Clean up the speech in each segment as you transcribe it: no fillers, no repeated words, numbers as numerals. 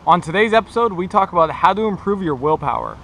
On today's episode, we talk about how to improve your willpower.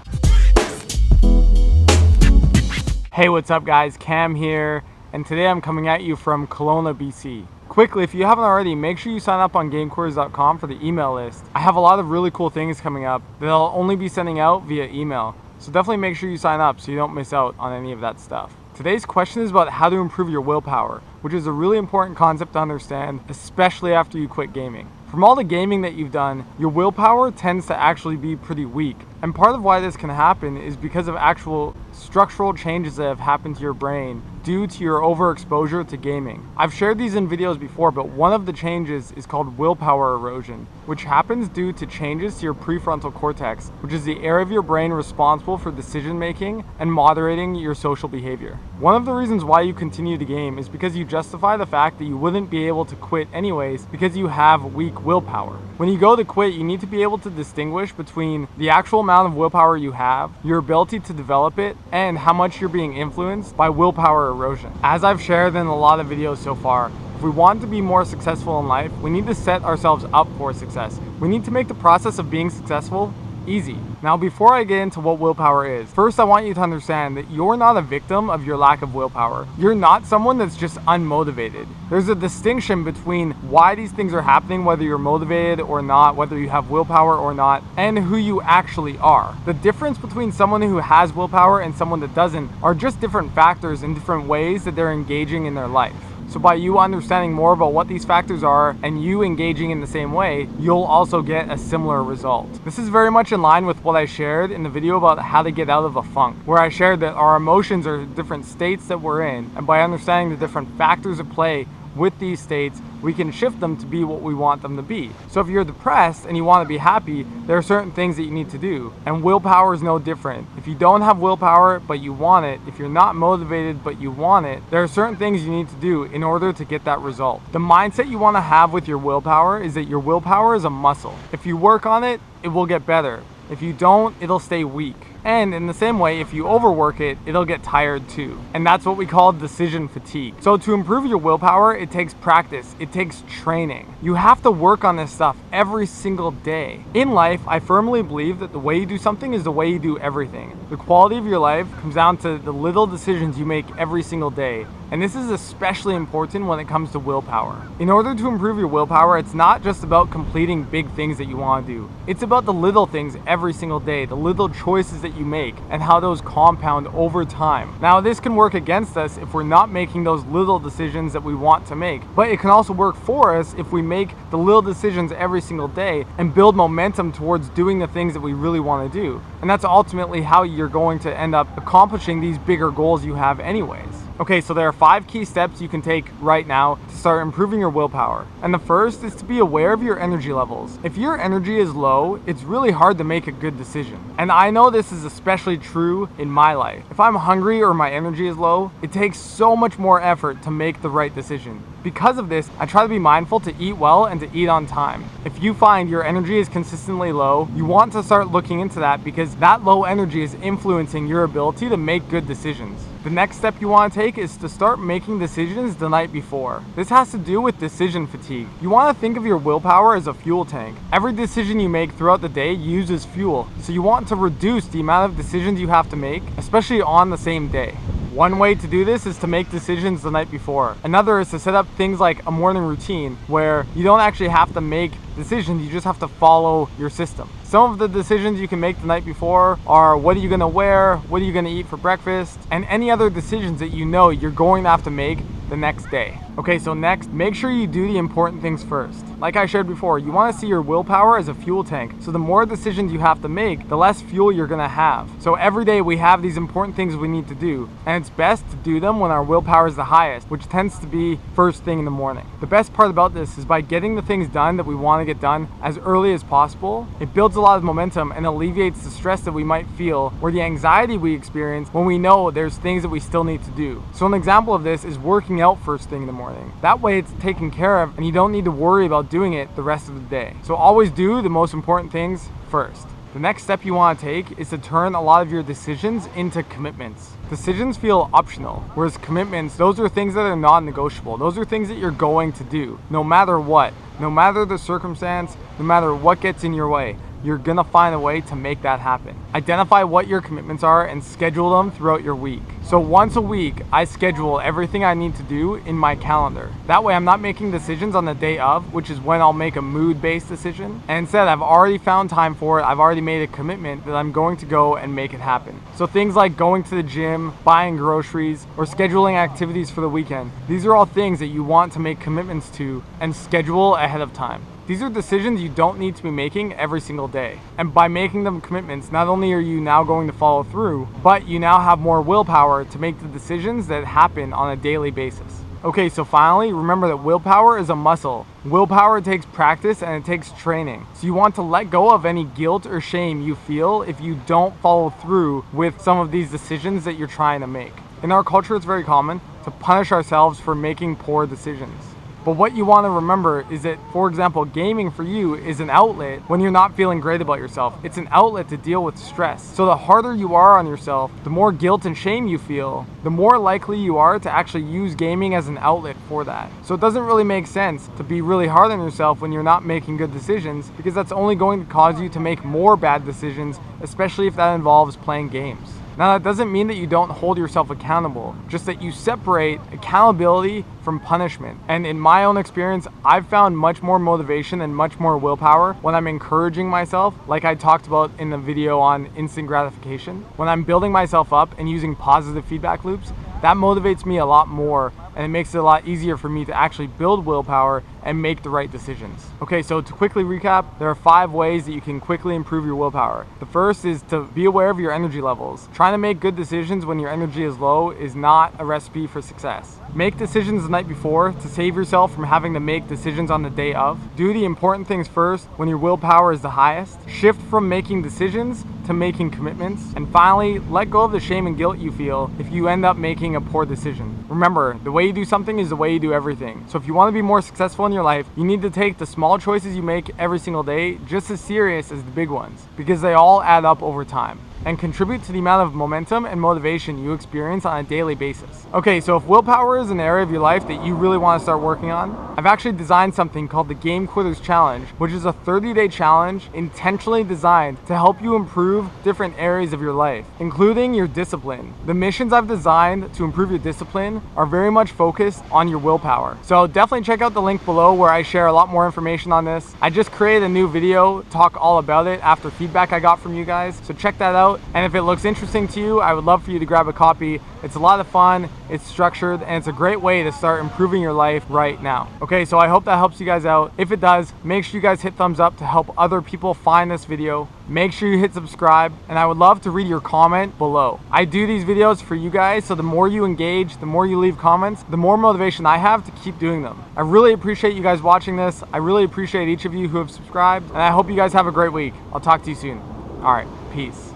Hey, what's up guys? Cam here, and today I'm coming at you from Kelowna, BC. Quickly, if you haven't already, make sure you sign up on GameQueries.com for the email list. I have a lot of really cool things coming up that I'll only be sending out via email, so definitely make sure you sign up so you don't miss out on any of that stuff. Today's question is about how to improve your willpower, which is a really important concept to understand, especially after you quit gaming. From all the gaming that you've done, your willpower tends to actually be pretty weak. And part of why this can happen is because of actual structural changes that have happened to your brain due to your overexposure to gaming. I've shared these in videos before, but one of the changes is called willpower erosion, which happens due to changes to your prefrontal cortex, which is the area of your brain responsible for decision making and moderating your social behavior. One of the reasons why you continue to game is because you justify the fact that you wouldn't be able to quit anyways because you have weak willpower. When you go to quit, you need to be able to distinguish between the actual amount of willpower you have, your ability to develop it, and how much you're being influenced by willpower erosion. As I've shared in a lot of videos so far, if we want to be more successful in life, we need to set ourselves up for success. We need to make the process of being successful easy. Now, before I get into what willpower is, first I want you to understand that you're not a victim of your lack of willpower. You're not someone that's just unmotivated. There's a distinction between why these things are happening, whether you're motivated or not, whether you have willpower or not, and who you actually are. The difference between someone who has willpower and someone that doesn't are just different factors and different ways that they're engaging in their life. So by you understanding more about what these factors are and you engaging in the same way, you'll also get a similar result. This is very much in line with what I shared in the video about how to get out of a funk, where I shared that our emotions are different states that we're in, and by understanding the different factors at play with these states, we can shift them to be what we want them to be. So if you're depressed and you want to be happy, there are certain things that you need to do. And willpower is no different. If you don't have willpower, but you want it, if you're not motivated, but you want it, there are certain things you need to do in order to get that result. The mindset you want to have with your willpower is that your willpower is a muscle. If you work on it, it will get better. If you don't, it'll stay weak. And in the same way, if you overwork it, it'll get tired too. And that's what we call decision fatigue. So to improve your willpower, it takes practice. It takes training. You have to work on this stuff every single day. In life, I firmly believe that the way you do something is the way you do everything. The quality of your life comes down to the little decisions you make every single day. And this is especially important when it comes to willpower. In order to improve your willpower, it's not just about completing big things that you want to do. It's about the little things every single day, the little choices that you make, and how those compound over time. Now, this can work against us if we're not making those little decisions that we want to make, but it can also work for us if we make the little decisions every single day and build momentum towards doing the things that we really want to do. And that's ultimately how you're going to end up accomplishing these bigger goals you have anyways. Okay, so there are 5 key steps you can take right now to start improving your willpower. And the first is to be aware of your energy levels. If your energy is low, it's really hard to make a good decision. And I know this is especially true in my life. If I'm hungry or my energy is low, it takes so much more effort to make the right decision. Because of this, I try to be mindful to eat well and to eat on time. If you find your energy is consistently low, you want to start looking into that because that low energy is influencing your ability to make good decisions. The next step you want to take is to start making decisions the night before. This has to do with decision fatigue. You want to think of your willpower as a fuel tank. Every decision you make throughout the day uses fuel, so you want to reduce the amount of decisions you have to make, especially on the same day. One way to do this is to make decisions the night before. Another is to set up things like a morning routine where you don't actually have to make decisions, you just have to follow your system. Some of the decisions you can make the night before are what are you going to wear, what are you going to eat for breakfast, and any other decisions that you know you're going to have to make the next day. Okay, so next, make sure you do the important things first. Like I shared before, you want to see your willpower as a fuel tank. So the more decisions you have to make, the less fuel you're going to have. So every day we have these important things we need to do, and it's best to do them when our willpower is the highest, which tends to be first thing in the morning. The best part about this is by getting the things done that we want to get done as early as possible, it builds a lot of momentum and alleviates the stress that we might feel or the anxiety we experience when we know there's things that we still need to do. So an example of this is working out first thing in the morning. That way it's taken care of and you don't need to worry about doing it the rest of the day. So always do the most important things first. The next step you want to take is to turn a lot of your decisions into commitments. Decisions feel optional, whereas commitments, those are things that are non-negotiable. Those are things that you're going to do, no matter what, no matter the circumstance, no matter what gets in your way. You're gonna find a way to make that happen. Identify what your commitments are and schedule them throughout your week. So once a week, I schedule everything I need to do in my calendar. That way I'm not making decisions on the day of, which is when I'll make a mood-based decision. And instead, I've already found time for it. I've already made a commitment that I'm going to go and make it happen. So things like going to the gym, buying groceries, or scheduling activities for the weekend. These are all things that you want to make commitments to and schedule ahead of time. These are decisions you don't need to be making every single day. And by making them commitments, not only are you now going to follow through, but you now have more willpower to make the decisions that happen on a daily basis. Okay, so finally, remember that willpower is a muscle. Willpower takes practice and it takes training. So you want to let go of any guilt or shame you feel if you don't follow through with some of these decisions that you're trying to make. In our culture, it's very common to punish ourselves for making poor decisions. But what you want to remember is that, for example, gaming for you is an outlet when you're not feeling great about yourself. It's an outlet to deal with stress. So the harder you are on yourself, the more guilt and shame you feel, the more likely you are to actually use gaming as an outlet for that. So it doesn't really make sense to be really hard on yourself when you're not making good decisions, because that's only going to cause you to make more bad decisions, especially if that involves playing games. Now, that doesn't mean that you don't hold yourself accountable, just that you separate accountability from punishment. And in my own experience, I've found much more motivation and much more willpower when I'm encouraging myself, like I talked about in the video on instant gratification. When I'm building myself up and using positive feedback loops, that motivates me a lot more, and it makes it a lot easier for me to actually build willpower and make the right decisions. Okay, so to quickly recap, there are 5 ways that you can quickly improve your willpower. The first is to be aware of your energy levels. Trying to make good decisions when your energy is low is not a recipe for success. Make decisions the night before to save yourself from having to make decisions on the day of. Do the important things first when your willpower is the highest. Shift from making decisions to making commitments. And finally, let go of the shame and guilt you feel if you end up making a poor decision. Remember, the way you do something is the way you do everything. So if you want to be more successful in your life, you need to take the small choices you make every single day just as serious as the big ones, because they all add up over time and contribute to the amount of momentum and motivation you experience on a daily basis. Okay, so if willpower is an area of your life that you really want to start working on, I've actually designed something called the Game Quitters Challenge, which is a 30-day challenge intentionally designed to help you improve different areas of your life, including your discipline. The missions I've designed to improve your discipline are very much focused on your willpower. So definitely check out the link below where I share a lot more information on this. I just created a new video, talk all about it after feedback I got from you guys, so check that out. And if it looks interesting to you, I would love for you to grab a copy. It's a lot of fun, it's structured, and it's a great way to start improving your life right now. Okay, so I hope that helps you guys out. If it does, make sure you guys hit thumbs up to help other people find this video. Make sure you hit subscribe, and I would love to read your comment below. I do these videos for you guys, so the more you engage, the more you leave comments, the more motivation I have to keep doing them. I really appreciate you guys watching this. I really appreciate each of you who have subscribed, and I hope you guys have a great week. I'll talk to you soon. All right, peace.